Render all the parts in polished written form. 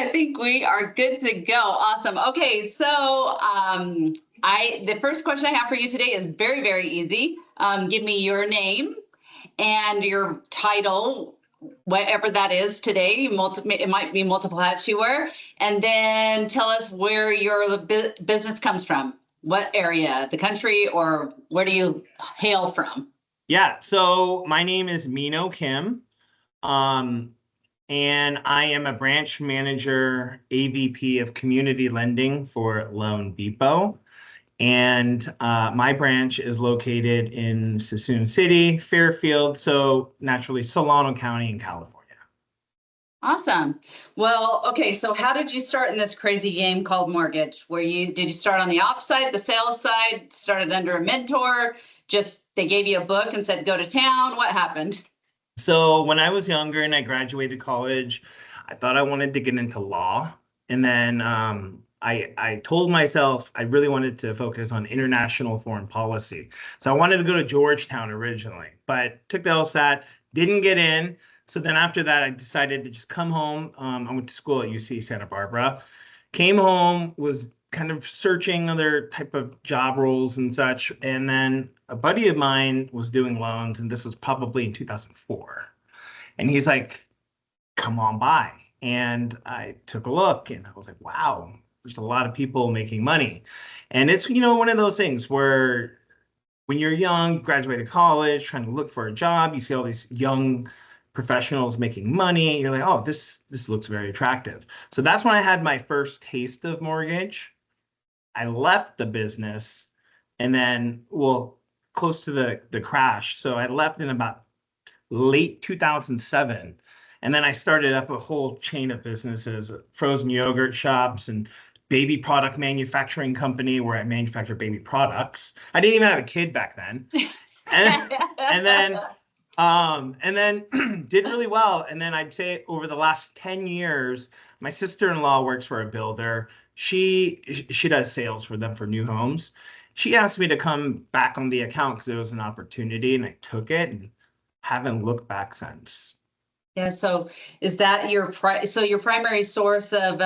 I think we are good to go. Awesome. Okay, so the first question I have for you today is very, very easy. Give me your name and your title, whatever that is today. It might be multiple hats you wear, and then tell us where your business comes from. What area, the country, or where do you hail from? Yeah, so my name is Meinoh Kim. And I am a branch manager, AVP of community lending for Loan Depot. And my branch is located in Suisun City, Fairfield, so naturally Solano County in California. Awesome. Well, okay, so how did you start in this crazy game called mortgage? Did you start on the ops side, the sales side, started under a mentor, just they gave you a book and said, go to town? What happened? So when I was younger and I graduated college, I thought I wanted to get into law. And then I told myself I really wanted to focus on international foreign policy. So I wanted to go to Georgetown originally, but took the LSAT, didn't get in. So then after that, I decided to just come home. I went to school at UC Santa Barbara, came home, was kind of searching other type of job roles and such. And then a buddy of mine was doing loans, and this was probably in 2004. And he's like, come on by. And I took a look and I was like, wow, there's a lot of people making money. And it's, one of those things where when you're young, you graduated college, trying to look for a job, you see all these young professionals making money. You're like, oh, this looks very attractive. So that's when I had my first taste of mortgage. I left the business and then, close to the crash. So I left in about late 2007. And then I started up a whole chain of businesses, frozen yogurt shops and baby product manufacturing company where I manufacture baby products. I didn't even have a kid back then. And then did really well. And then I'd say over the last 10 years, my sister-in-law works for a builder. She does sales for them for new homes. She asked me to come back on the account because it was an opportunity, and I took it and haven't looked back since. Yeah. So is that your primary source of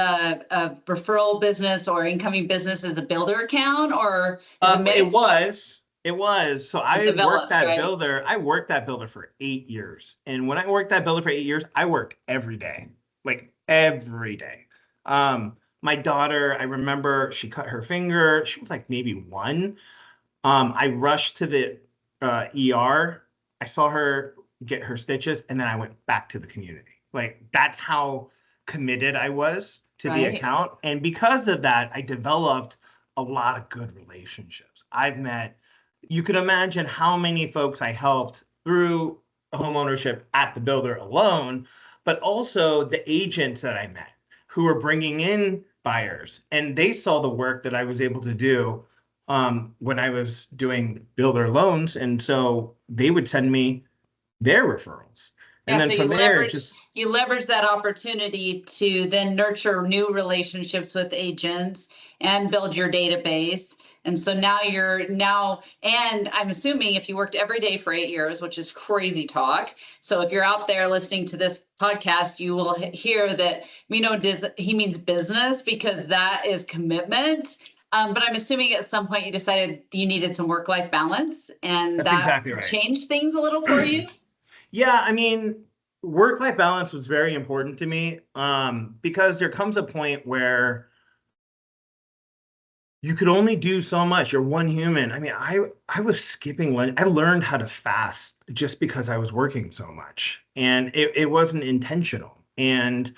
referral business or incoming business is a builder account, or is it was. So I worked that builder for 8 years. And when I worked that builder for 8 years, I worked every day, like every day. My daughter, I remember she cut her finger. She was like maybe 1. I rushed to the ER. I saw her get her stitches, and then I went back to the community. Like, that's how committed I was to the account. And because of that, I developed a lot of good relationships. You can imagine how many folks I helped through home ownership at the builder alone, but also the agents that I met who were bringing in buyers, and they saw the work that I was able to do when I was doing builder loans. And so they would send me their referrals. And then so from there, you leverage that opportunity to then nurture new relationships with agents and build your database. And so now and I'm assuming if you worked every day for 8 years, which is crazy talk. So if you're out there listening to this podcast, you will hear that he means business, because that is commitment. But I'm assuming at some point you decided you needed some work-life balance, and that's exactly right. Changed things a little for you. Yeah, I mean, work-life balance was very important to me because there comes a point where you could only do so much. You're one human. I mean, I was skipping lunch. I learned how to fast just because I was working so much, and it wasn't intentional. And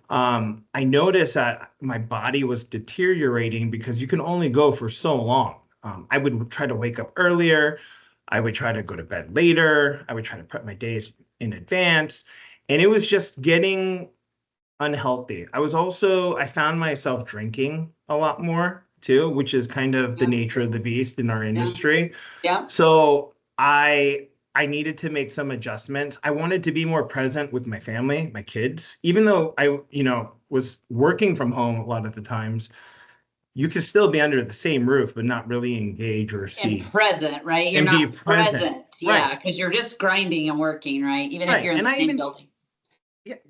I noticed that my body was deteriorating because you can only go for so long. I would try to wake up earlier. I would try to go to bed later. I would try to prep my days in advance. And it was just getting unhealthy. I found myself drinking a lot more too, which is kind of the nature of the beast in our industry. Yeah. So I needed to make some adjustments. I wanted to be more present with my family, my kids, even though I, was working from home a lot of the times. You could still be under the same roof, but not really engage or see. And present, right? You're not present. Yeah, because you're just grinding and working, right? Even if you're in the same building.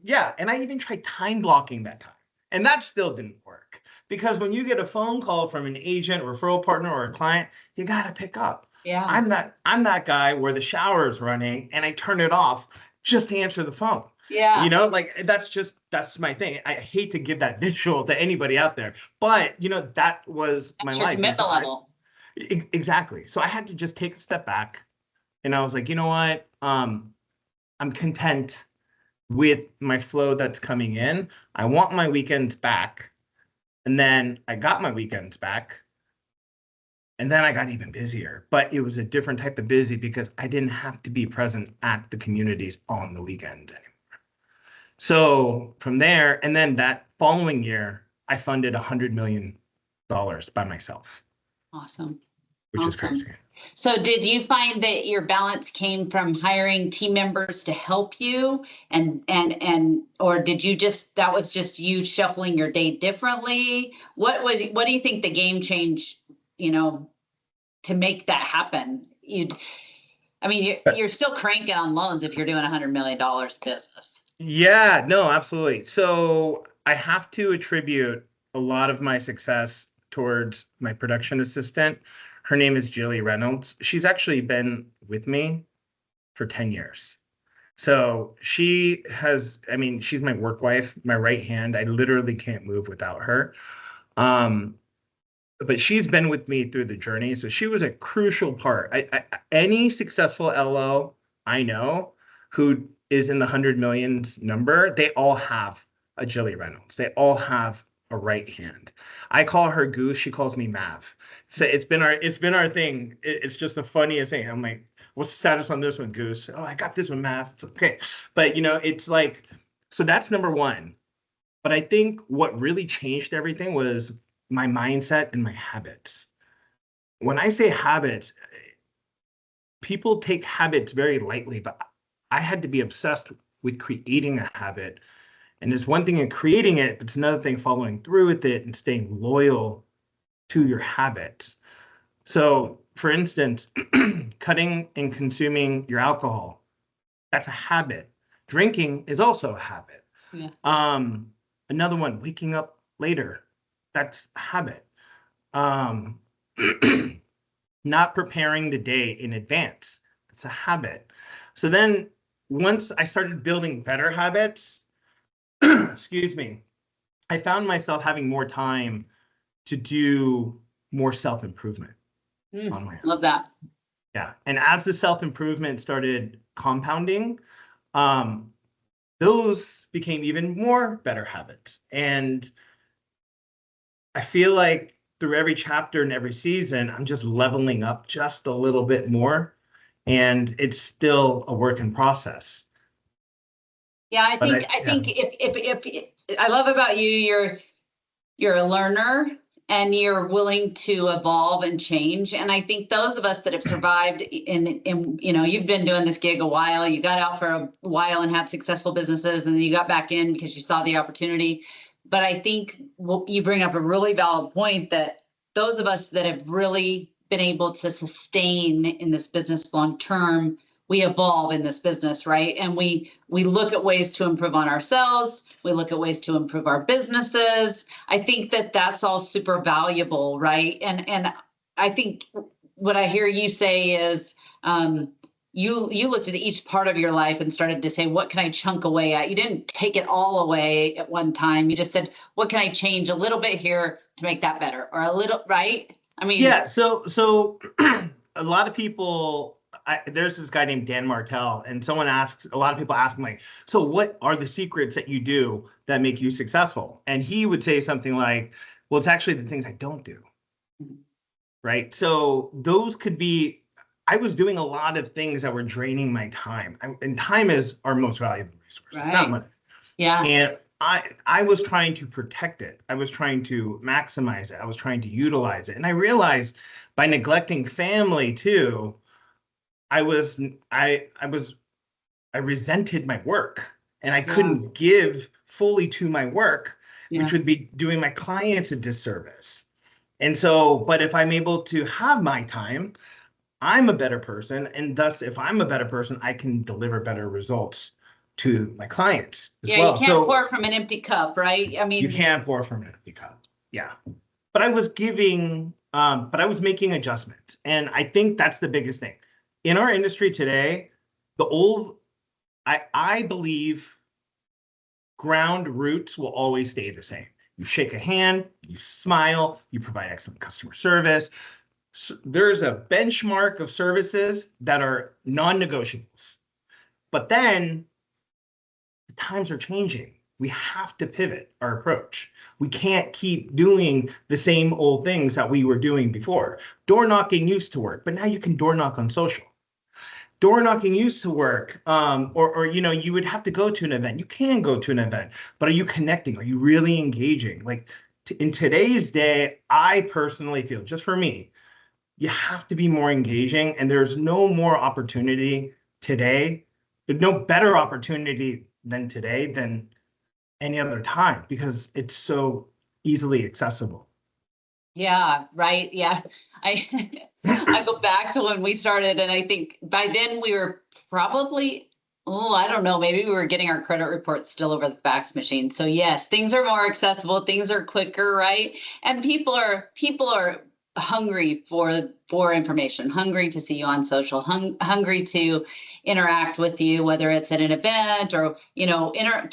Yeah, and I even tried time blocking that time. And that still didn't work because when you get a phone call from an agent, referral partner, or a client, you got to pick up. Yeah. I'm that guy where the shower is running and I turn it off just to answer the phone. Yeah. You know, like that's my thing. I hate to give that visual to anybody out there, but you know, that was my That's your life. commitment level. Exactly. So I had to just take a step back and I was like, you know what? I'm content with my flow that's coming in. I want my weekends back. And then I got my weekends back. And then I got even busier. But it was a different type of busy because I didn't have to be present at the communities on the weekends anymore. So from there, and then that following year, I funded $100 million by myself. Awesome. Which is crazy. So did you find that your balance came from hiring team members to help you and or did you just, that was just you shuffling your day differently? What do you think the game change, you know, to make that happen? You're still cranking on loans if you're doing $100 million business. Yeah, no, absolutely. So I have to attribute a lot of my success towards my production assistant. Her name is Jilly Reynolds. She's actually been with me for 10 years. So she's my work wife, my right hand. I literally can't move without her. But she's been with me through the journey. So she was a crucial part. Any successful LO I know who is in the 100 millions number, they all have a Jilly Reynolds. They all have a right hand. I call her Goose. She calls me Mav. So it's been our thing. It's just the funniest thing. I'm like, what's the status on this one, Goose? Oh, I got this one, Mav. It's okay. But you know, it's like, so that's number one. But I think what really changed everything was my mindset and my habits. When I say habits, people take habits very lightly, but I had to be obsessed with creating a habit. And there's one thing in creating it, but it's another thing following through with it and staying loyal to your habits. So, for instance, cutting and consuming your alcohol, that's a habit. Drinking is also a habit. Yeah. Another one, waking up later, that's a habit. Not preparing the day in advance, that's a habit. So then once I started building better habits, excuse me, I found myself having more time to do more self-improvement on my own. Love that. Yeah. And as the self-improvement started compounding, those became even more better habits. And I feel like through every chapter and every season, I'm just leveling up just a little bit more. And it's still a work in process. Yeah, I think if I love about you, you're a learner and you're willing to evolve and change. And I think those of us that have survived in you know, you've been doing this gig a while, you got out for a while and had successful businesses, and then you got back in because you saw the opportunity. But I think you bring up a really valid point that those of us that have really been able to sustain in this business long term, we evolve in this business, right? And we look at ways to improve on ourselves. We look at ways to improve our businesses. I think that that's all super valuable, right? And I think what I hear you say is you looked at each part of your life and started to say, what can I chunk away at? You didn't take it all away at one time. You just said, what can I change a little bit here to make that better, or a little, right? I mean, yeah. So a lot of people, there's this guy named Dan Martell, and a lot of people ask him, like, so what are the secrets that you do that make you successful? And he would say something like, well, it's actually the things I don't do. Right. So those could be, I was doing a lot of things that were draining my time, and time is our most valuable resource. Right. It's not money. Yeah. And I was trying to protect it. I was trying to maximize it. I was trying to utilize it. And I realized by neglecting family too, I resented my work, and I couldn't give fully to my work, which would be doing my clients a disservice. And so, but if I'm able to have my time, I'm a better person. And thus, if I'm a better person, I can deliver better results to my clients as Yeah, well. you can't pour from an empty cup, right? I mean, you can't pour from an empty cup. Yeah. But I was but I was making adjustments. And I think that's the biggest thing. In our industry today, I believe ground roots will always stay the same. You shake a hand, you smile, you provide excellent customer service. So there's a benchmark of services that are non-negotiables. But then the times are changing. We have to pivot our approach. We can't keep doing the same old things that we were doing before. Door knocking used to work, but now you can door knock on social. Door knocking used to work, or you would have to go to an event. You can go to an event, but are you connecting? Are you really engaging? Like in today's day, I personally feel, just for me, you have to be more engaging, and there's no more opportunity today. There's no better opportunity than today than any other time because it's so easily accessible. yeah, right. Yeah. I I go back to when we started, and I think by then we were probably, I don't know, maybe we were getting our credit reports still over the fax machine. So yes, things are more accessible, things are quicker, right? And people are hungry for information, hungry to see you on social, hungry to interact with you, whether it's at an event or,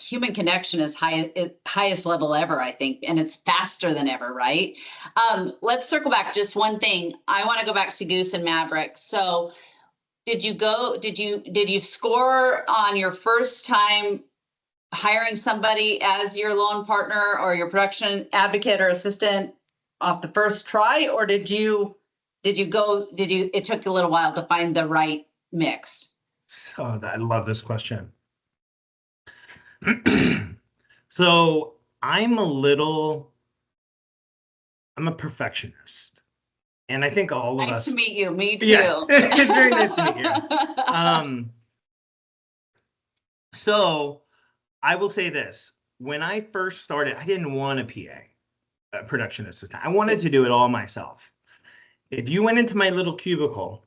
human connection is highest level ever, I think, and it's faster than ever, right? Let's circle back just one thing. I want to go back to Goose and Maverick. So did you score on your first time hiring somebody as your loan partner or your production advocate or assistant off the first try, or it took a little while to find the right mix? So I love this question. So I'm a perfectionist. And I think all of us. Nice to meet you. Me too. Yeah, it's very nice to meet you. So I will say this. When I first started, I didn't want a PA, a production assistant. I wanted to do it all myself. If you went into my little cubicle,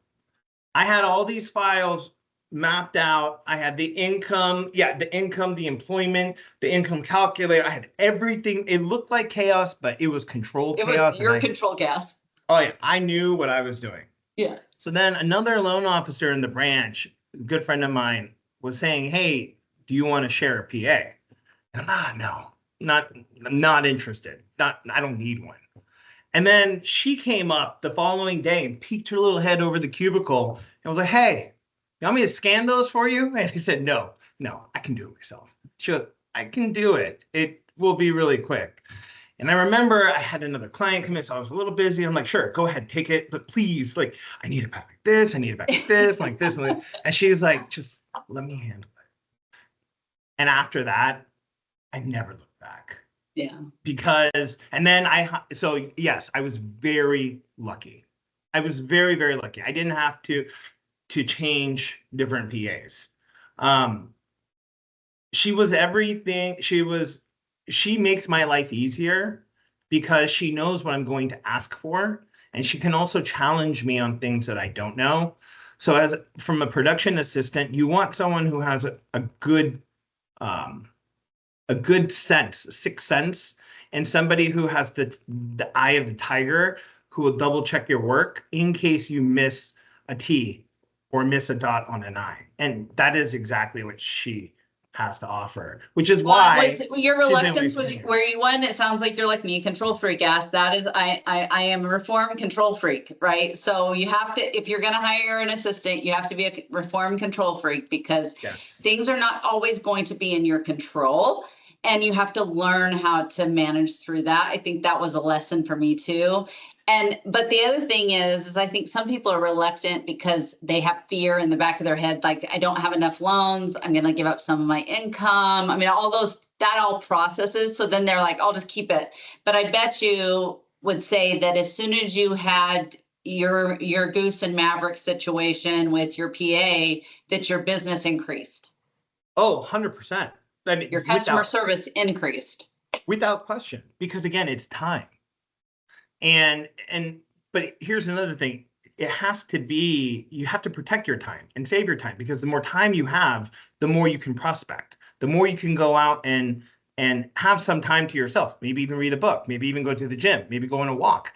I had all these files mapped out. I had the income, the employment, the income calculator. I had everything. It looked like chaos, but it was controlled chaos. It was your control chaos. Oh yeah, I knew what I was doing. Yeah. So then another loan officer in the branch, a good friend of mine, was saying, "Hey, do you want to share a PA?" And I'm not interested. I don't need one. And then she came up the following day and peeked her little head over the cubicle and was like, "Hey, you want me to scan those for you?" And he said, No, I can do it myself. She goes, "I can do it. It will be really quick." And I remember I had another client come in, so I was a little busy. I'm like, "Sure, go ahead, take it. But please, like, I need it back like this. I need it back like this, like this." And she's like, "Just let me handle it." And after that, I never looked back. Yeah. And then yes, I was very lucky. I was very, very lucky. I didn't have to change different PAs. She was everything. She makes my life easier because she knows what I'm going to ask for. And she can also challenge me on things that I don't know. So from a production assistant, you want someone who has a good sixth sense, and somebody who has the eye of the tiger, who will double check your work in case you miss a T or miss a dot on an I. And that is exactly what she has to offer, which is why your reluctance was where you went. It sounds like you're like me, control freak ass. That is, I am a reformed control freak, right? So you have to, if you're going to hire an assistant, you have to be a reformed control freak because things are not always going to be in your control. And you have to learn how to manage through that. I think that was a lesson for me too. But the other thing is I think some people are reluctant because they have fear in the back of their head, like, I don't have enough loans. I'm going to give up some of my income. I mean, all processes. So then they're like, I'll just keep it. But I bet you would say that as soon as you had your Goose and Maverick situation with your PA, that your business increased. Oh, 100%. I mean, your customer service increased. Without question. Because again, it's time. But here's another thing. it has to be, you have to protect your time and save your time, because the more time you have, the more you can prospect, the more you can go out and have some time to yourself, maybe even read a book, maybe even go to the gym, maybe go on a walk.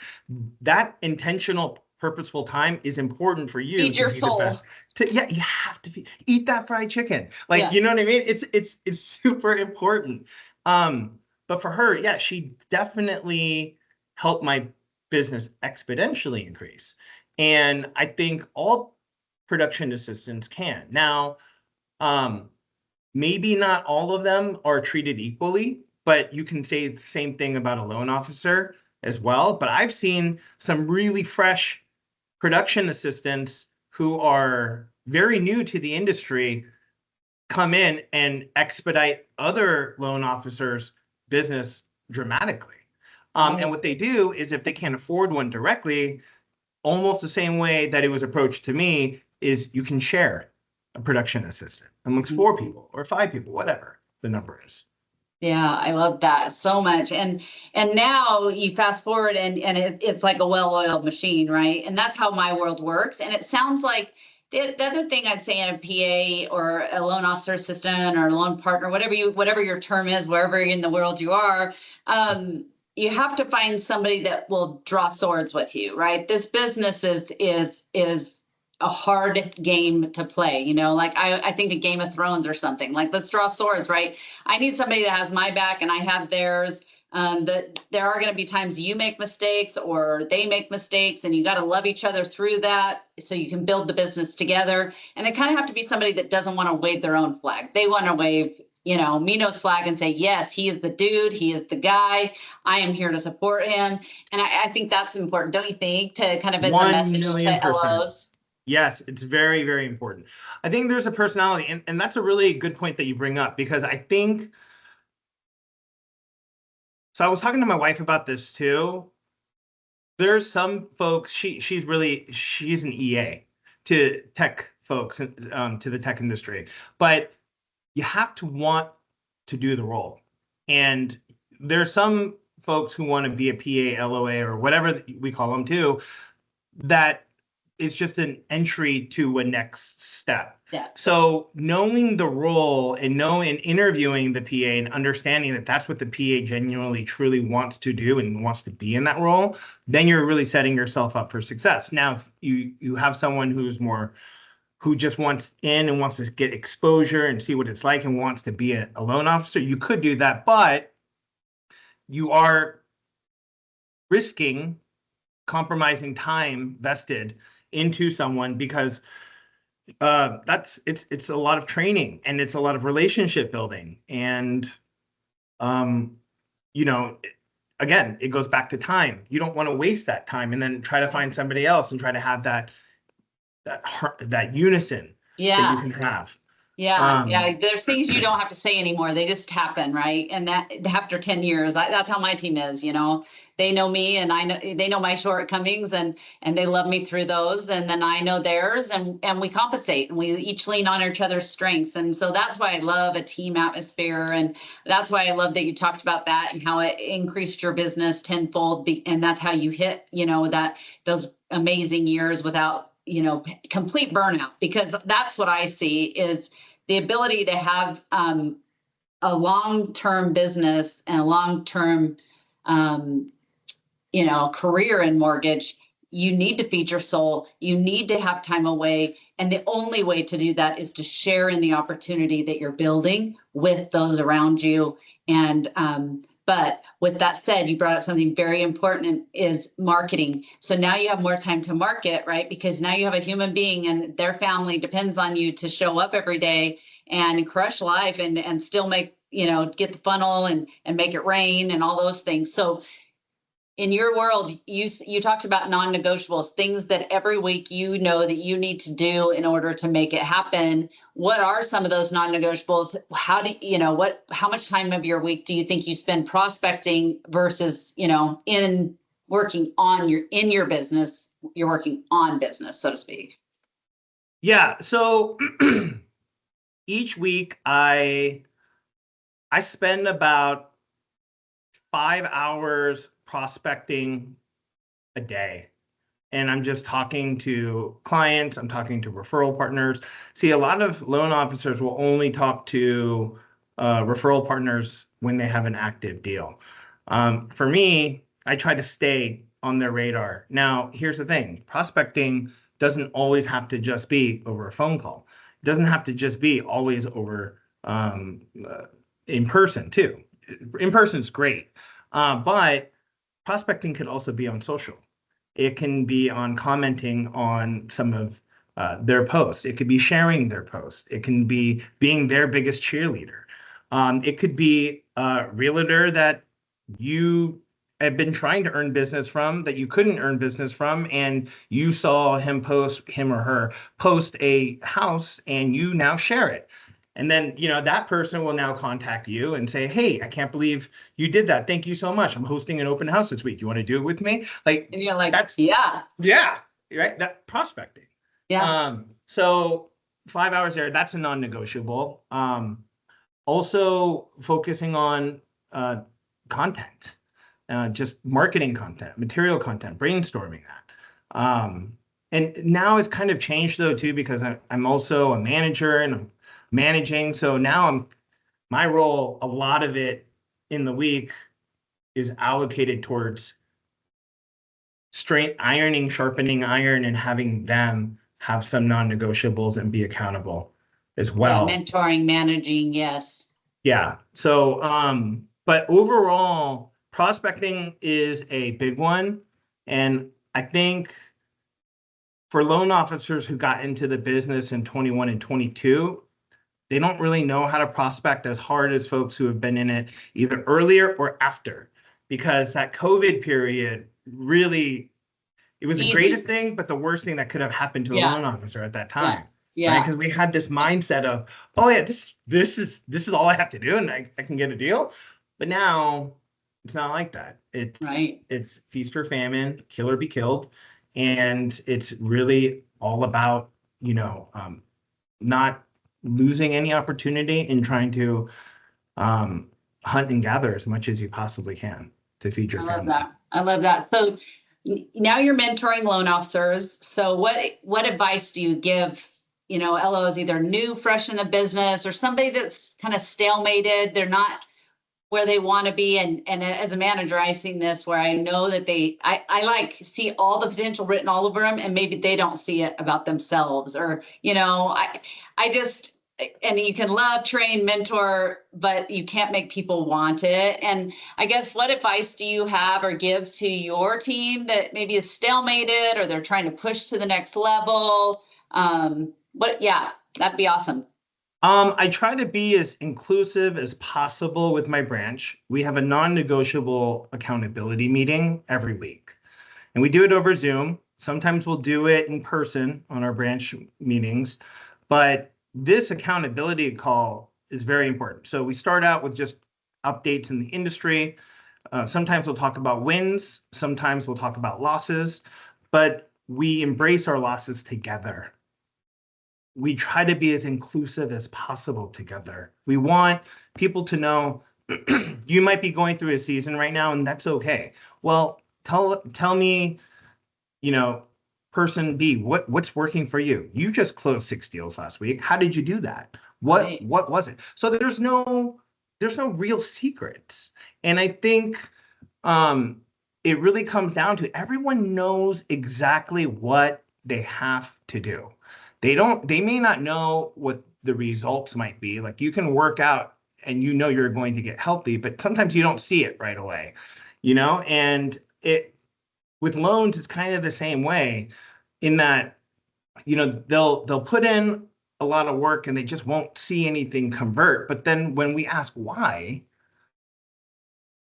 That intentional, purposeful time is important for you Feed to your be the soul. best. Yeah, you have to eat that fried chicken. Like, Yeah. you know what I mean? It's super important. But for her, yeah, she definitely helped my business exponentially increase. And I think all production assistants can. Now, maybe not all of them are treated equally, but you can say the same thing about a loan officer as well. But I've seen some really fresh production assistants who are very new to the industry come in and expedite other loan officers' business dramatically. And what they do is, if they can't afford one directly, almost the same way that it was approached to me, is you can share a production assistant amongst 4 people or 5 people, whatever the number is. Yeah, I love that so much. And now you fast forward and it's like a well-oiled machine, right? And that's how my world works. And it sounds like the other thing I'd say in a PA or a loan officer assistant or a loan partner, whatever your term is, wherever in the world you are, you have to find somebody that will draw swords with you, right? This business is a hard game to play, like I think a Game of Thrones or something. Like, let's draw swords, right? I need somebody that has my back and I have theirs. That there are going to be times you make mistakes or they make mistakes, and you got to love each other through that so you can build the business together. And they kind of have to be somebody that doesn't want to wave their own flag. They want to wave, Meinoh's flag and say, yes, he is the dude. He is the guy. I am here to support him. And I think that's important, don't you think, to kind of as a message to 1,000,000%. LOs? Yes, it's very, very important. I think there's a personality, and that's a really good point that you bring up, because I think, so I was talking to my wife about this too. There's some folks, she's an EA to tech folks, to the tech industry, but you have to want to do the role. And there's some folks who want to be a PA, LOA, or whatever we call them too, that is just an entry to a next step. Yeah. So knowing the role and interviewing the PA and understanding that that's what the PA genuinely truly wants to do and wants to be in that role, then you're really setting yourself up for success. Now, if you have someone who just wants in and wants to get exposure and see what it's like and wants to be a loan officer, you could do that, but you are risking compromising time vested into someone, because it's a lot of training and it's a lot of relationship building. And again, it goes back to time. You don't want to waste that time and then try to find somebody else and try to have that unison that you can have. Yeah. There's things you don't have to say anymore. They just happen, right? And that after 10 years, that's how my team is, they know me and they know my shortcomings, and they love me through those. And then I know theirs, and we compensate and we each lean on each other's strengths. And so that's why I love a team atmosphere. And that's why I love that you talked about that and how it increased your business tenfold. And that's how you hit, those amazing years without, complete burnout, because that's what I see is the ability to have a long-term business and a long-term, career in mortgage. You need to feed your soul. You need to have time away. And the only way to do that is to share in the opportunity that you're building with those around you. And, but with that said, you brought up something very important, is marketing. So now you have more time to market, right? Because now you have a human being and their family depends on you to show up every day and crush life and still make, get the funnel and make it rain and all those things. So in your world, you talked about non-negotiables, things that every week that you need to do in order to make it happen. What are some of those non-negotiables? How much time of your week do you think you spend prospecting versus, in working on your business, you're working on business, so to speak? Yeah. So each week I spend about 5 hours prospecting a day. and I'm just talking to clients, I'm talking to referral partners. See, a lot of loan officers will only talk to referral partners when they have an active deal. For me, I try to stay on their radar. Now, here's the thing, prospecting doesn't always have to just be over a phone call. It doesn't have to just be always over in person too. In person is great, but prospecting could also be on social. It can be on commenting on some of their posts. It could be sharing their posts. It can be being their biggest cheerleader. It could be a realtor that you have been trying to earn business from that you couldn't earn business from, and you saw him or her post a house, and you now share it. And then, that person will now contact you and say, hey, I can't believe you did that. Thank you so much. I'm hosting an open house this week. You want to do it with me? And you're like, yeah, right. That prospecting. Yeah. So 5 hours there, that's a non-negotiable. Also focusing on content, just marketing content, material content, brainstorming that. And now it's kind of changed though too, because I'm also a manager and I'm managing. So now my role, a lot of it in the week is allocated towards sharpening iron, and having them have some non-negotiables and be accountable as well. Yeah, mentoring, managing, yes. Yeah. So, but overall, prospecting is a big one. And I think for loan officers who got into the business in 21 and 22, they don't really know how to prospect as hard as folks who have been in it either earlier or after, because that COVID period really, it was the greatest thing, but the worst thing that could have happened to a loan officer at that time. Yeah. Right? Because we had this mindset of, oh yeah, this is all I have to do, and I can get a deal. But now it's not like that. It's feast or famine, kill or be killed. And it's really all about, not losing any opportunity in trying to hunt and gather as much as you possibly can to feed your family. I love that. So now you're mentoring loan officers. So what advice do you give, LOs, either new, fresh in the business, or somebody that's kind of stalemated, they're not where they want to be? And as a manager, I've seen this where I know that I like see all the potential written all over them, and maybe they don't see it about themselves, or, I just, and you can love, train, mentor, but you can't make people want it. And I guess, what advice do you have or give to your team that maybe is stalemated, or they're trying to push to the next level? That'd be awesome. I try to be as inclusive as possible with my branch. We have a non-negotiable accountability meeting every week, and we do it over Zoom. Sometimes we'll do it in person on our branch meetings, but this accountability call is very important. So we start out with just updates in the industry. Sometimes we'll talk about wins. Sometimes we'll talk about losses, but we embrace our losses together. We try to be as inclusive as possible together. We want people to know you might be going through a season right now, and that's okay. Well, tell me, person B, what's working for you? You just closed 6 deals last week. How did you do that? What was it? So there's no real secrets. And I think it really comes down to everyone knows exactly what they have to do. They may not know what the results might be. Like, you can work out and you're going to get healthy, but sometimes you don't see it right away, and with loans, it's kind of the same way, in that, they'll put in a lot of work and they just won't see anything convert. But then when we ask why,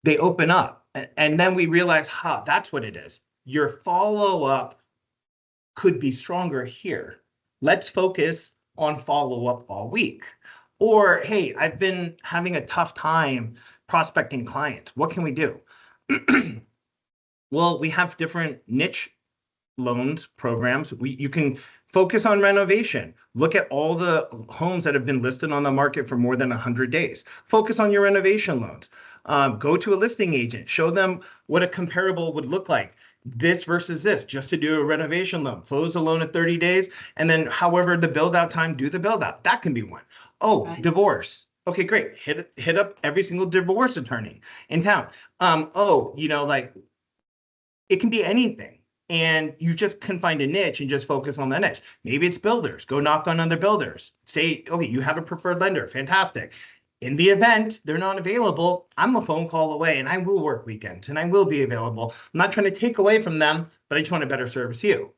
they open up, and then we realize, that's what it is. Your follow-up could be stronger here. Let's focus on follow-up all week. Or, hey, I've been having a tough time prospecting clients. What can we do? Well, we have different niche loans programs. You can focus on renovation. Look at all the homes that have been listed on the market for more than 100 days. Focus on your renovation loans. Go to a listing agent. Show them what a comparable would look like. this versus this, just to do a renovation loan, close the loan at 30 days, and then however the build out time, do the build out. That can be one. Oh, Right. Divorce. Okay, great. Hit up every single divorce attorney in town. Like it can be anything. And you just can find a niche and just focus on that niche. Maybe it's builders. Go knock on other builders. Say, okay, you have a preferred lender. Fantastic. In the event they're not available, I'm a phone call away and I will work weekends and I will be available. I'm not trying to take away from them, but I just want to better service you.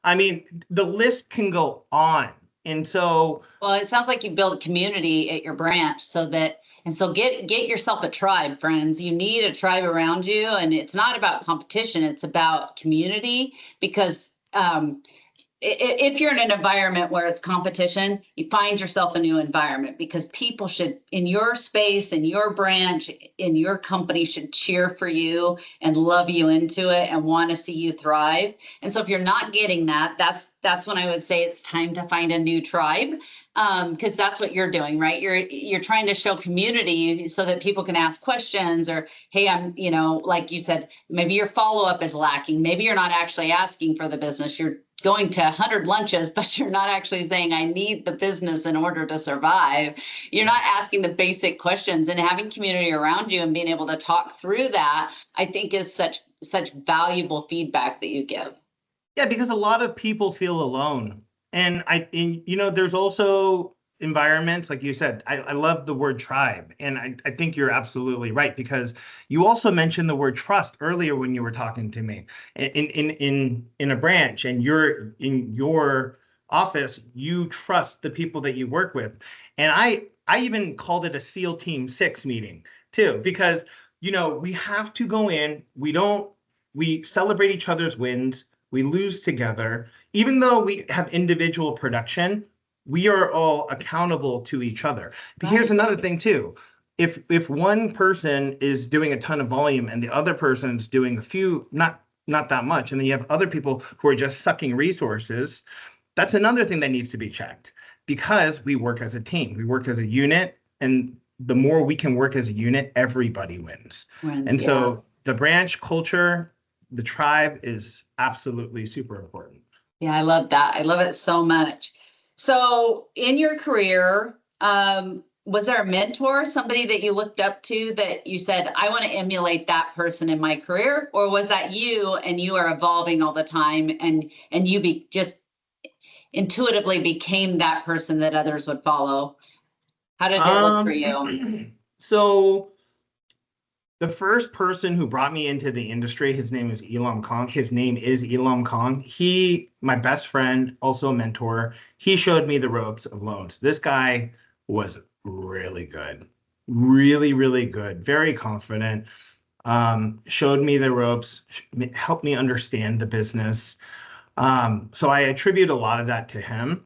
I mean, the list can go on. And so, well, it sounds like you build community at your branch so get yourself a tribe, friends. You need a tribe around you, and it's not about competition. It's about community, because if you're in an environment where it's competition, you find yourself a new environment, because people should, in your space, in your branch, in your company, should cheer for you and love you into it and want to see you thrive. And so if you're not getting that, that's when I would say it's time to find a new tribe, because that's what you're doing, right? You're trying to show community so that people can ask questions, or, hey, like you said, maybe your follow-up is lacking. Maybe you're not actually asking for the business. You're going to 100 lunches, but you're not actually saying, I need the business in order to survive. You're not asking the basic questions, and having community around you and being able to talk through that, I think, is such valuable feedback that you give. Yeah, because a lot of people feel alone. And there's also environments, like you said, I love the word tribe. And I think you're absolutely right, because you also mentioned the word trust earlier when you were talking to me in a branch, and you're in your office, you trust the people that you work with. And I even called it a SEAL Team 6 meeting too, because, we have to go in, we celebrate each other's wins. We lose together. Even though we have individual production, we are all accountable to each other. But here's another thing too. If one person is doing a ton of volume and the other person's doing a few, not that much, and then you have other people who are just sucking resources, that's another thing that needs to be checked, because we work as a team. We work as a unit, and the more we can work as a unit, everybody wins. So the branch culture, the tribe, is absolutely super important. Yeah, I love that. I love it so much. So in your career, was there a mentor, somebody that you looked up to that you said, I want to emulate that person in my career? Or was that you, and you are evolving all the time, and you just intuitively became that person that others would follow? How did it look for you? So the first person who brought me into the industry, his name is Elam Kong. My best friend, also a mentor. He showed me the ropes of loans. This guy was really good, really, really good, very confident. Showed me the ropes, helped me understand the business. So I attribute a lot of that to him.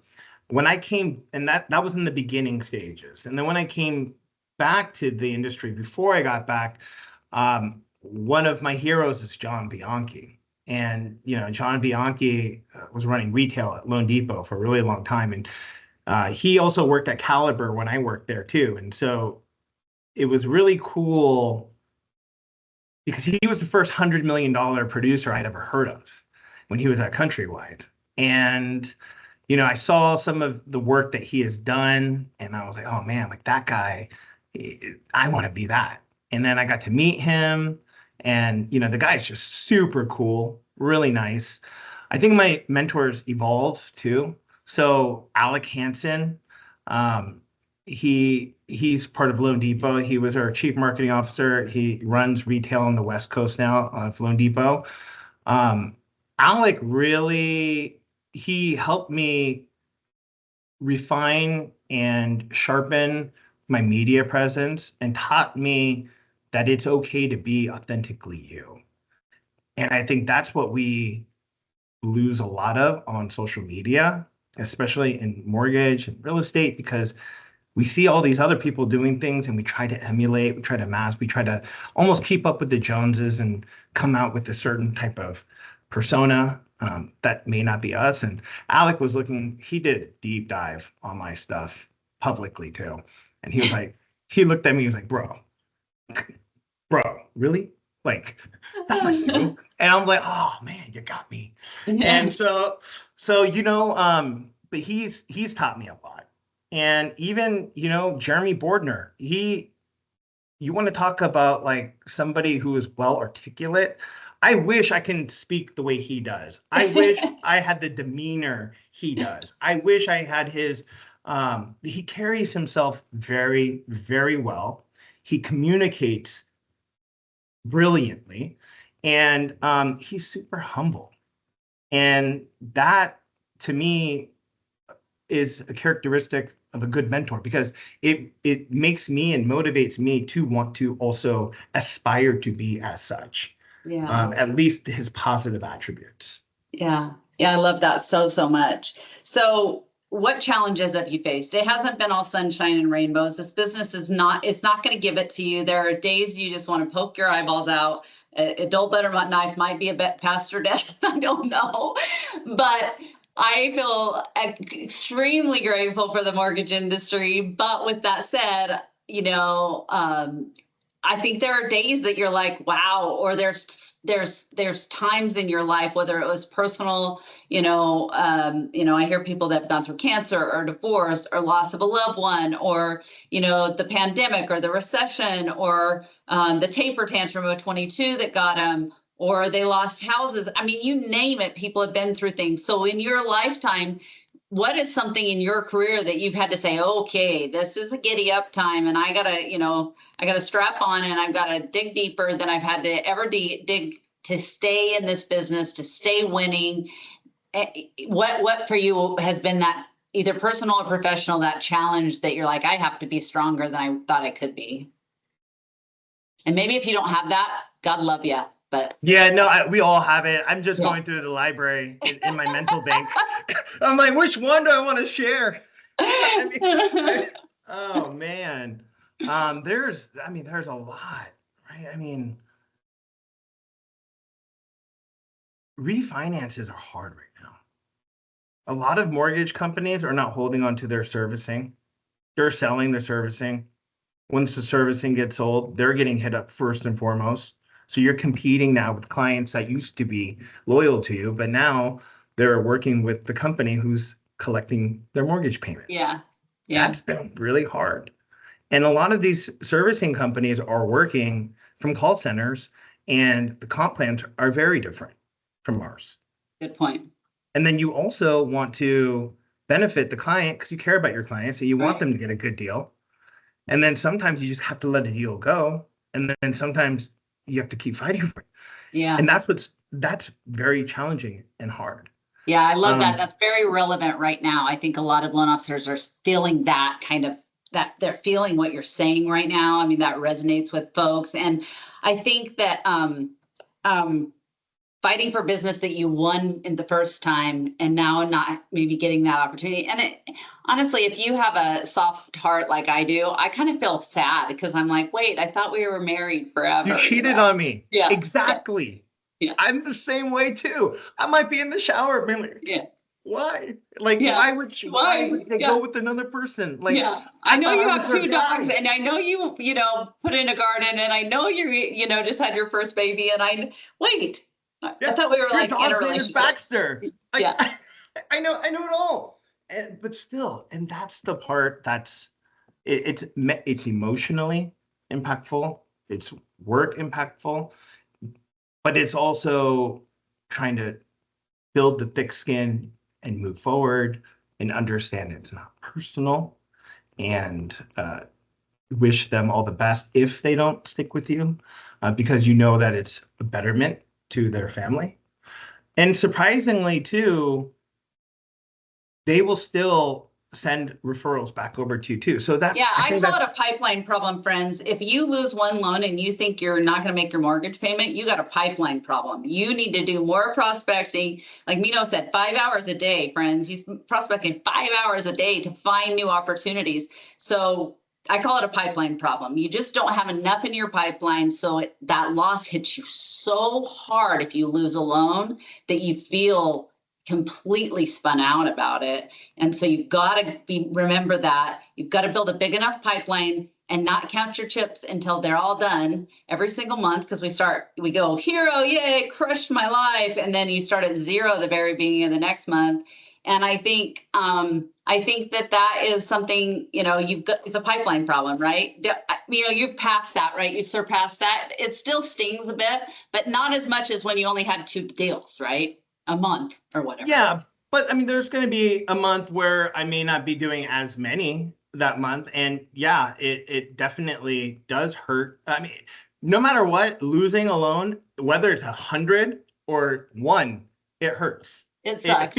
When I came, and that was in the beginning stages. And then when I came back to the industry, before I got back, one of my heroes is John Bianchi. And, John Bianchi was running retail at Loan Depot for a really long time. And he also worked at Caliber when I worked there too. And so it was really cool, because he was the first $100 million producer I'd ever heard of when he was at Countrywide. And, I saw some of the work that he has done, and I was like, oh man, like that guy, I want to be that. And then I got to meet him, and, the guy is just super cool, really nice. I think my mentors evolve too. So Alec Hansen, he's part of Loan Depot. He was our chief marketing officer. He runs retail on the West Coast now of Loan Depot. Alec really, he helped me refine and sharpen my media presence, and taught me that it's okay to be authentically you. And I think that's what we lose a lot of on social media, especially in mortgage and real estate, because we see all these other people doing things and we try to emulate, we try to mask, we try to almost keep up with the Joneses and come out with a certain type of persona that may not be us. And Alec he did a deep dive on my stuff publicly too. And he was like, he looked at me, he was like, bro, really? Like, that's not you. And I'm like, oh man, you got me. Yeah. And so but he's taught me a lot. And even, Jeremy Bordner, you want to talk about like somebody who is well articulate. I wish I can speak the way he does. I wish I had the demeanor he does. I wish I had he carries himself very, very well. He communicates brilliantly, and he's super humble. And that, to me, is a characteristic of a good mentor, because it makes me and motivates me to want to also aspire to be as such. Yeah. At least his positive attributes. Yeah. Yeah. I love that so much. So what challenges have you faced? It hasn't been all sunshine and rainbows. This business it's not going to give it to you. There are days you just want to poke your eyeballs out. Adult butter knife might be a bit past your death. I don't know. But I feel extremely grateful for the mortgage industry. But with that said, I think there are days that you're like, wow, or there's times in your life, whether it was personal, I hear people that have gone through cancer or divorce or loss of a loved one, or, the pandemic or the recession, or the taper tantrum of 22 that got them, or they lost houses. I mean, you name it, people have been through things. So in your lifetime, what is something in your career that you've had to say, okay, this is a giddy up time, and I gotta strap on, and I've got to dig deeper than I've had to ever dig to stay in this business, to stay winning. What for you has been that, either personal or professional, that challenge that you're like, I have to be stronger than I thought I could be? And maybe if you don't have that, God love you. But yeah, no, we all have it. I'm just going through the library in my mental bank. I'm like, which one do I want to share? Oh man, there's a lot, right? I mean, refinances are hard right now. A lot of mortgage companies are not holding on to their servicing. They're selling their servicing. Once the servicing gets sold, they're getting hit up first and foremost. So you're competing now with clients that used to be loyal to you, but now they're working with the company who's collecting their mortgage payment. Yeah. That's been really hard. And a lot of these servicing companies are working from call centers, and the comp plans are very different from ours. Good point. And then you also want to benefit the client because you care about your clients, so you want them to get a good deal. And then sometimes you just have to let a deal go. And then sometimes you have to keep fighting for it. Yeah. And that's very challenging and hard. Yeah, I love that. That's very relevant right now. I think a lot of loan officers are feeling that they're feeling what you're saying right now. I mean, that resonates with folks. And I think that fighting for business that you won in the first time and now not maybe getting that opportunity. And honestly, if you have a soft heart like I do, I kind of feel sad because I'm like, wait, I thought we were married forever. You cheated on me. Yeah. Exactly. Yeah. I'm the same way too. I might be in the shower being like, yeah. Why? Like, why would they go with another person? Like, I know you have 2 dogs, and I know you put in a garden, and I know you just had your first baby, and I thought we were like in a relationship. Baxter. I know it all. But still, and that's the part it's emotionally impactful. It's work impactful, but it's also trying to build the thick skin and move forward and understand it's not personal, and wish them all the best if they don't stick with you, because you know that it's a betterment to their family. And surprisingly too, they will still send referrals back over to you too. So I call it a pipeline problem, friends. If you lose one loan and you think you're not going to make your mortgage payment, you got a pipeline problem. You need to do more prospecting. Like Meinoh said, 5 hours a day, friends. He's prospecting 5 hours a day to find new opportunities. So I call it a pipeline problem. You just don't have enough in your pipeline. So that loss hits you so hard if you lose a loan that you feel completely spun out about it. And so you've got to remember that you've got to build a big enough pipeline and not count your chips until they're all done every single month. Because we go hero, yay, crushed my life. And then you start at zero the very beginning of the next month. And I think that is something, it's a pipeline problem, right? You've passed that, right? You've surpassed that. It still stings a bit, but not as much as when you only had 2 deals, right? A month or whatever. Yeah, but I mean, there's going to be a month where I may not be doing as many that month. And yeah, it definitely does hurt. I mean, no matter what, losing alone, whether it's 100 or 1, it hurts. It sucks.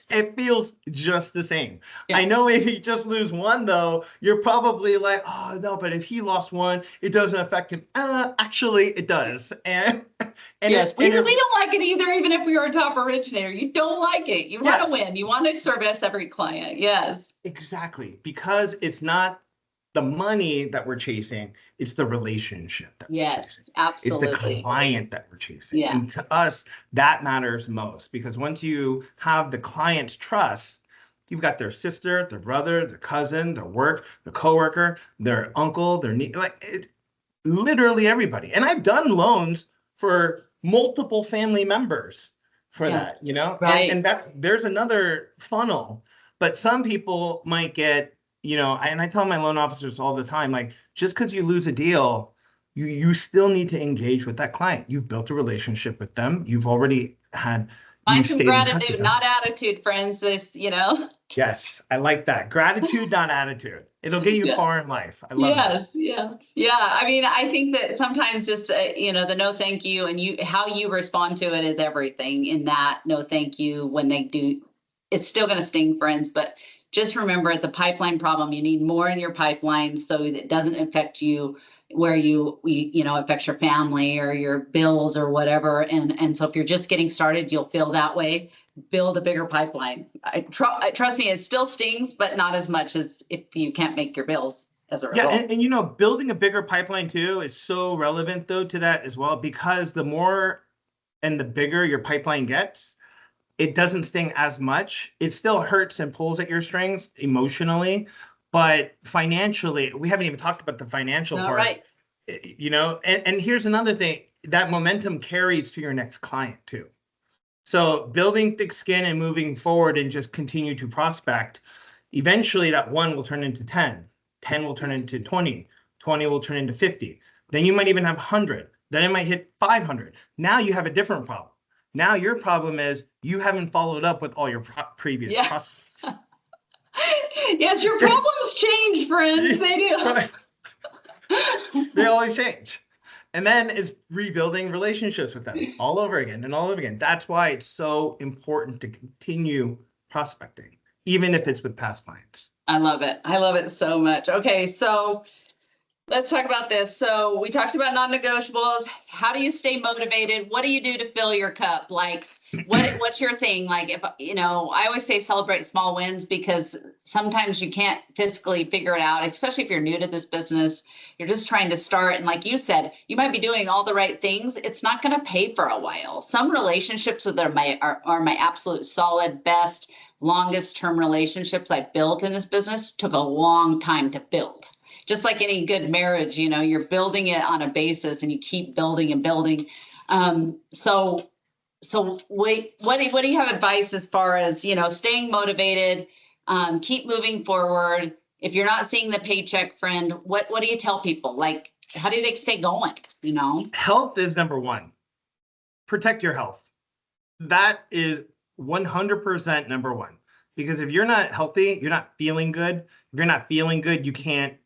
It feels just the same. Yeah. I know if you just lose 1, though, you're probably like, oh no, but if he lost 1, it doesn't affect him. Actually, it does. And yes, we don't like it either. Even if we are a top originator, you don't like it. You want to win. You want to service every client. Yes, exactly. Because it's not the money that we're chasing, it's the relationship that we're chasing. Absolutely. It's the client that we're chasing. Yeah. And to us, that matters most, because once you have the client's trust, you've got their sister, their brother, their cousin, their work, their coworker, their uncle, their niece, literally everybody. And I've done loans for multiple family members for that, right. And that there's another funnel, but some people might get, and I tell my loan officers all the time, like, just because you lose a deal, you still need to engage with that client. You've built a relationship with them. You've already had. Find some gratitude, not attitude, friends. Yes, I like that. Gratitude, not attitude. It'll get you far in life. I love that. Yeah. I mean, I think that sometimes just, the no thank you and how you respond to it is everything. In that no thank you, when they do, it's still going to sting, friends, but just remember, it's a pipeline problem. You need more in your pipeline so it doesn't affect you where affects your family or your bills or whatever. And so if you're just getting started, you'll feel that way. Build a bigger pipeline. Trust me, it still stings, but not as much as if you can't make your bills as a result. Yeah, and building a bigger pipeline too is so relevant though to that as well, because the more and the bigger your pipeline gets, it doesn't sting as much. It still hurts and pulls at your strings emotionally, but financially, we haven't even talked about the financial part. Right. And here's another thing, that momentum carries to your next client too. So building thick skin and moving forward and just continue to prospect, eventually that 1 will turn into 10, 10 will turn into 20, 20 will turn into 50. Then you might even have 100. Then it might hit 500. Now you have a different problem. Now your problem is you haven't followed up with all your previous prospects. Yes, your problems change, friends. They do. They always change. And then it's rebuilding relationships with them all over again and all over again. That's why it's so important to continue prospecting, even if it's with past clients. I love it. I love it so much. Okay, so let's talk about this. So we talked about non-negotiables. How do you stay motivated? What do you do to fill your cup? Like, what's your thing? Like, if, I always say celebrate small wins, because sometimes you can't physically figure it out, especially if you're new to this business. You're just trying to start. And like you said, you might be doing all the right things. It's not going to pay for a while. Some relationships that are my absolute solid, best, longest term relationships I built in this business took a long time to build. Just like any good marriage, you're building it on a basis and you keep building and building. So wait, what do you have advice as far as, staying motivated, keep moving forward? If you're not seeing the paycheck, friend, what do you tell people? Like, how do they stay going? Health is number 1. Protect your health. That is 100% number 1. Because if you're not healthy, you're not feeling good. If you're not feeling good, you can't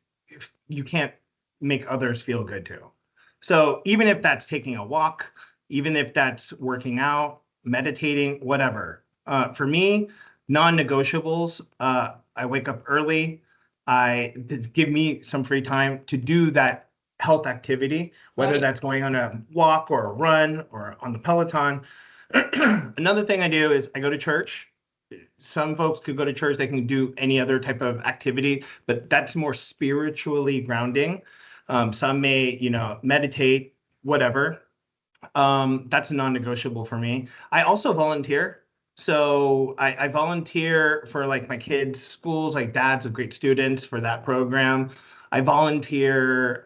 make others feel good too. So even if that's taking a walk, even if that's working out, meditating, whatever. For me, non-negotiables, I wake up early. Give me some free time to do that health activity, whether that's going on a walk or a run or on the Peloton. Another thing I do is I go to church. Some folks could go to church. They can do any other type of activity, but that's more spiritually grounding. Some may, meditate, whatever. That's a non-negotiable for me. I also volunteer. So I volunteer for like my kids' schools, like Dads of Great Students for that program. I volunteer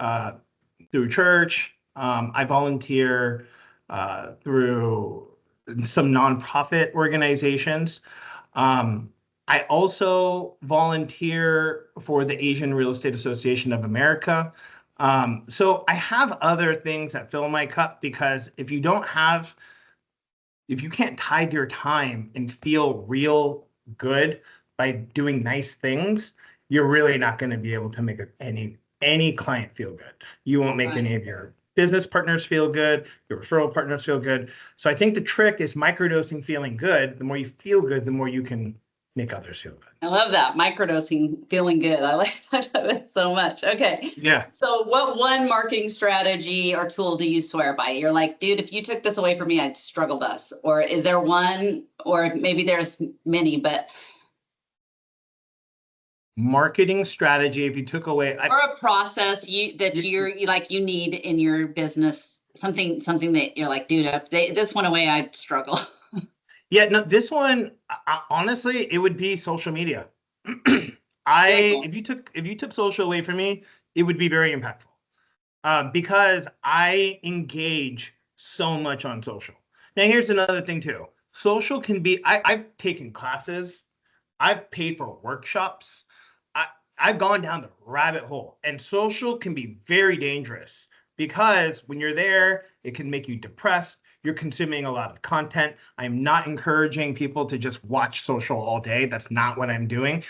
through church. I volunteer through some nonprofit organizations. I also volunteer for the Asian Real Estate Association of America. So I have other things that fill my cup, because if you can't tithe your time and feel real good by doing nice things, you're really not going to be able to make any client feel good. You won't make any of your business partners feel good, your referral partners feel good. So I think the trick is microdosing feeling good. The more you feel good, the more you can make others feel good. I love that. Microdosing, feeling good. I love it so much. Okay. Yeah. So what one marketing strategy or tool do you swear by? You're like, dude, if you took this away from me, I'd struggle less. Or is there one, or maybe there's many, but Marketing strategy, if you took away, or a process you need in your business, something that you're like, dude, if this went away, I'd struggle. yeah, no, this one, honestly, it would be social media. If you took social away from me, it would be very impactful, because I engage so much on social. Now, here's another thing too. Social can be, I've taken classes, I've paid for workshops, I've gone down the rabbit hole, and social can be very dangerous, because when you're there, it can make you depressed. You're consuming a lot of content. I'm not encouraging people to just watch social all day. That's not what I'm doing.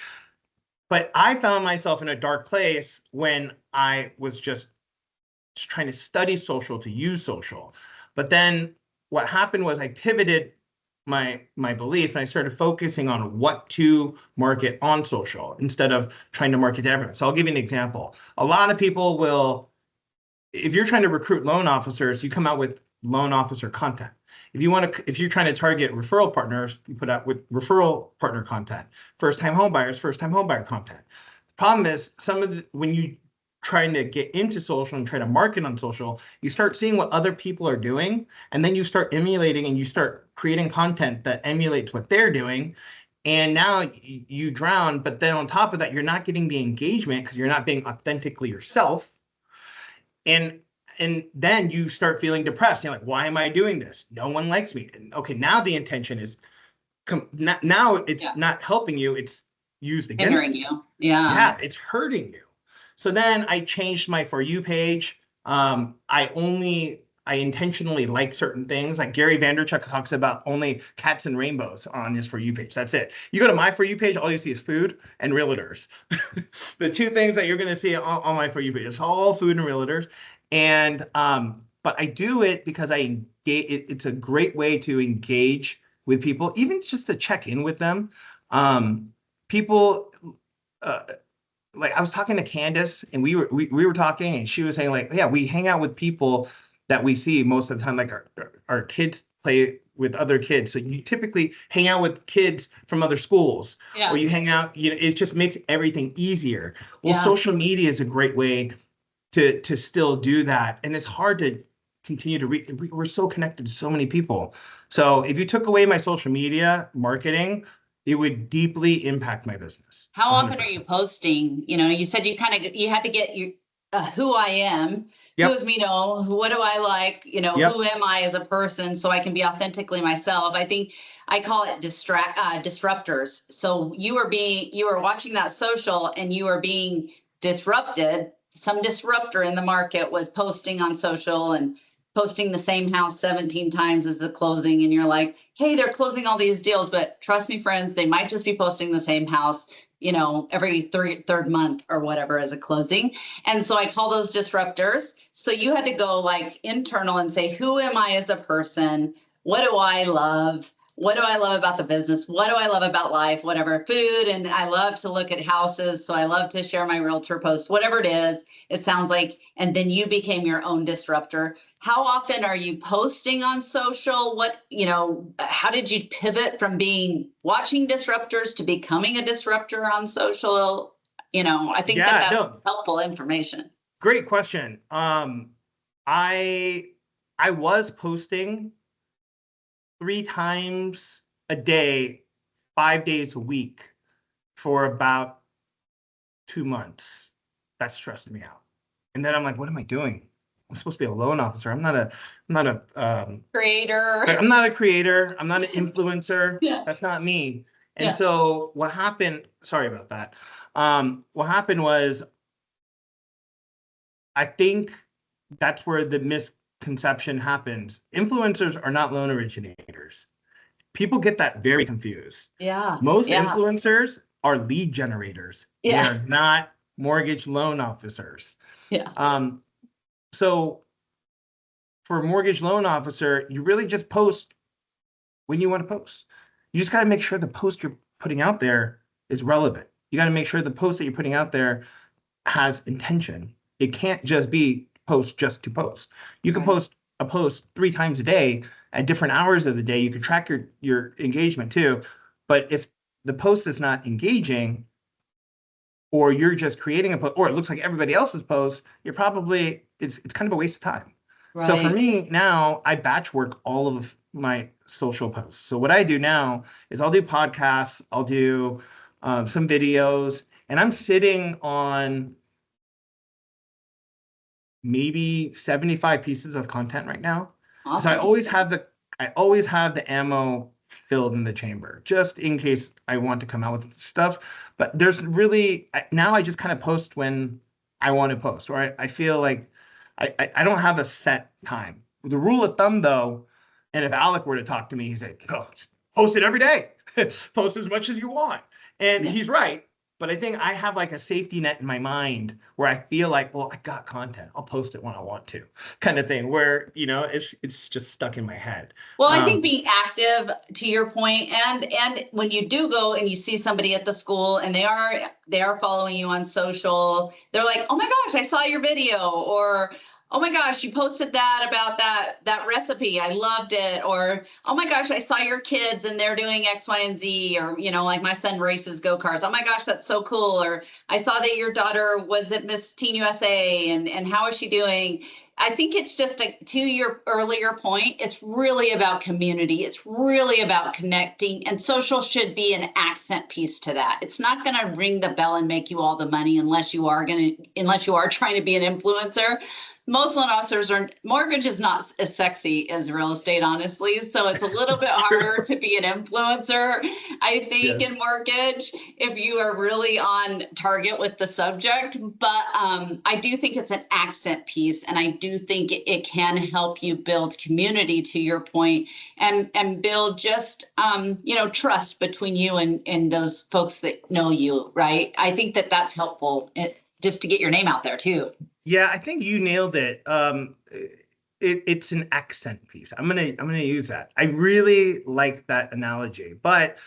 But I found myself in a dark place when I was just trying to study social, to use social. But then what happened was I pivoted my belief, and I started focusing on what to market on social instead of trying to market to everyone. So I'll give you an example. A lot of people will, if you're trying to recruit loan officers, you come out with loan officer content. If you're trying to target referral partners, you put out with referral partner content. First-time home buyer content. The problem is when you trying to get into social and try to market on social, you start seeing what other people are doing, and then you start emulating and you start creating content that emulates what they're doing. And now you drown, but then on top of that, you're not getting the engagement because you're not being authentically yourself. And then you start feeling depressed. You're like, why am I doing this? No one likes me. And okay, now the intention is now it's not helping you, it's used against you. Yeah, it's hurting you. So then I changed my For You page. I intentionally like certain things. Like Gary Vaynerchuk talks about only cats and rainbows on his For You page. That's it. You go to my For You page, all you see is food and realtors. The two things that you're going to see on my For You page, it's all food and realtors. And but I do it because it's a great way to engage with people, even just to check in with them. People. Like I was talking to Candace, and we were talking, and she was saying, like, yeah, we hang out with people that we see most of the time. Like our kids play with other kids, so you typically hang out with kids from other schools, or you hang out. It just makes everything easier. Well, social media is a great way to still do that, and it's hard to continue to reach. We're so connected to so many people. So if you took away my social media marketing, it would deeply impact my business. How often are you posting? You said you had to get who I am, who is Meinoh, what do I like, who am I as a person, so I can be authentically myself. I think I call it disruptors. So you were watching that social, and you were being disrupted. Some disruptor in the market was posting on social and posting the same house 17 times as the closing, and you're like, hey, they're closing all these deals, but trust me, friends, they might just be posting the same house, every third month or whatever as a closing. And so I call those disruptors. So you had to go like internal and say, who am I as a person? What do I love? What do I love about the business? What do I love about life? Whatever, food. And I love to look at houses. So I love to share my realtor post, whatever it is, it sounds like. And then you became your own disruptor. How often are you posting on social? How did you pivot from watching disruptors to becoming a disruptor on social? I think that's helpful information. Great question. I was posting 3 times a day, 5 days a week for about 2 months. that stressed me out. And then I'm like, what am I doing? I'm supposed to be a loan officer. I'm not a Creator. I'm not a creator. I'm not an influencer. Yeah. That's not me. And Yeah. so what happened, sorry about that. What happened was, I think that's where the misconception happens. Influencers are not loan originators. People get that very confused. Yeah. Most Yeah. influencers are lead generators. Yeah. They are not mortgage loan officers. Yeah. So for a mortgage loan officer, you really just post when you want to post. You just got to make sure the post you're putting out there is relevant. You got to make sure the post that you're putting out there has intention. It can't just be post just to post. You can Right. post a post 3 times a day at different hours of the day. You can track your engagement too. But if the post is not engaging, or you're just creating a post, or it looks like everybody else's post, you're probably, it's kind of a waste of time. Right. So for me now, I batch work all of my social posts. So what I do now is I'll do podcasts, I'll do some videos, and I'm sitting on maybe 75 pieces of content right now. Awesome. So I always have the ammo filled in the chamber, just in case I want to come out with stuff. But there's really, now I just kind of post when I want to post, or I feel like I don't have a set time. The rule of thumb though, and if Alec were to talk to me, he's like, oh, post it every day. Post as much as you want. And he's right. But I think I have like a safety net in my mind where I feel like, well, I got content. I'll post it when I want to, kind of thing, where, it's just stuck in my head. Well, I think being active, to your point, and when you do go and you see somebody at the school and they are following you on social, they're like, oh my gosh, I saw your video, or oh my gosh, you posted that about that recipe. I loved it. Or, oh my gosh, I saw your kids and they're doing X, Y, and Z. Or, like my son races go-karts. Oh my gosh, that's so cool. Or I saw that your daughter was at Miss Teen USA and how is she doing? I think it's just to your earlier point, it's really about community. It's really about connecting, and social should be an accent piece to that. It's not going to ring the bell and make you all the money unless you are trying to be an influencer. Most loan officers mortgage is not as sexy as real estate, honestly. So it's a little bit harder to be an influencer, I think, Yes. in mortgage, if you are really on target with the subject. But I do think it's an accent piece. And I do think it can help you build community, to your point, and build just, trust between you and those folks that know you, right? I think that's helpful just to get your name out there too. Yeah, I think you nailed it. It's an accent piece. I'm gonna use that. I really like that analogy. But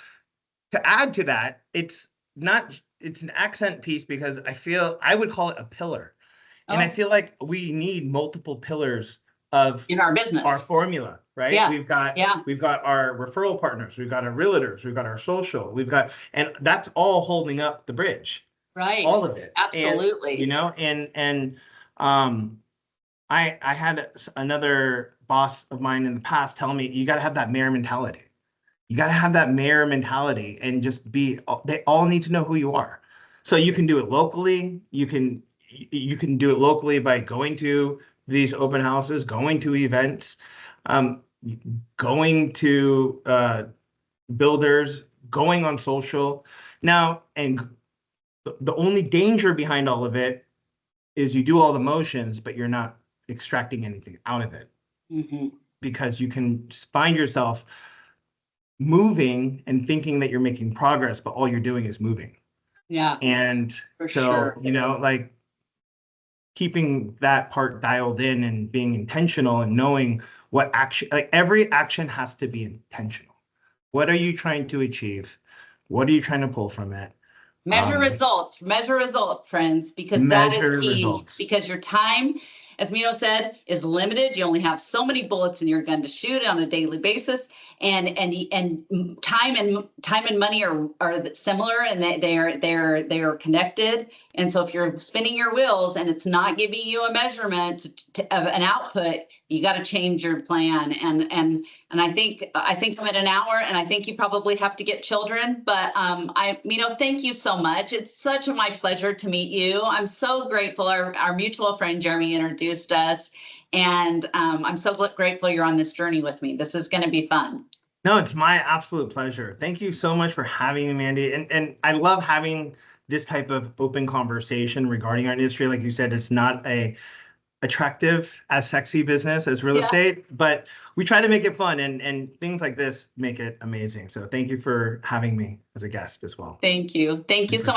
to add to that, it's an accent piece because I would call it a pillar. And I feel like we need multiple pillars in our business, our formula, right? Yeah. We've got our referral partners, we've got our realtors, we've got our social, and that's all holding up the bridge. Right. All of it. Absolutely. And I had another boss of mine in the past tell me, you got to have that mayor mentality. You got to have that mayor mentality and just they all need to know who you are. So you can do it locally. You can do it locally by going to these open houses, going to events, going to builders, going on social. Now, and the only danger behind all of it is you do all the motions, but you're not extracting anything out of it. Mm-hmm. Because you can find yourself moving and thinking that you're making progress, but all you're doing is moving. Yeah. And sure. Like keeping that part dialed in and being intentional and knowing what action, like every action has to be intentional. What are you trying to achieve? What are you trying to pull from it? Measure results, friends, because that is key. Results. Because your time, as Meinoh said, is limited. You only have so many bullets in your gun to shoot on a daily basis. and time and money are similar, and they are connected. And so if you're spinning your wheels and it's not giving you a measurement of an output, you got to change your plan. And I think I'm at an hour, and I think you probably have to get children. But thank you so much. It's such my pleasure to meet you. I'm so grateful. Our mutual friend Jeremy introduced us, and I'm so grateful you're on this journey with me. This is going to be fun. No, it's my absolute pleasure. Thank you so much for having me, Mandi. And I love having this type of open conversation regarding our industry. Like you said, it's not a attractive as sexy business as real estate, but we try to make it fun, and things like this make it amazing. So thank you for having me as a guest as well. Thank you. Thank you so much.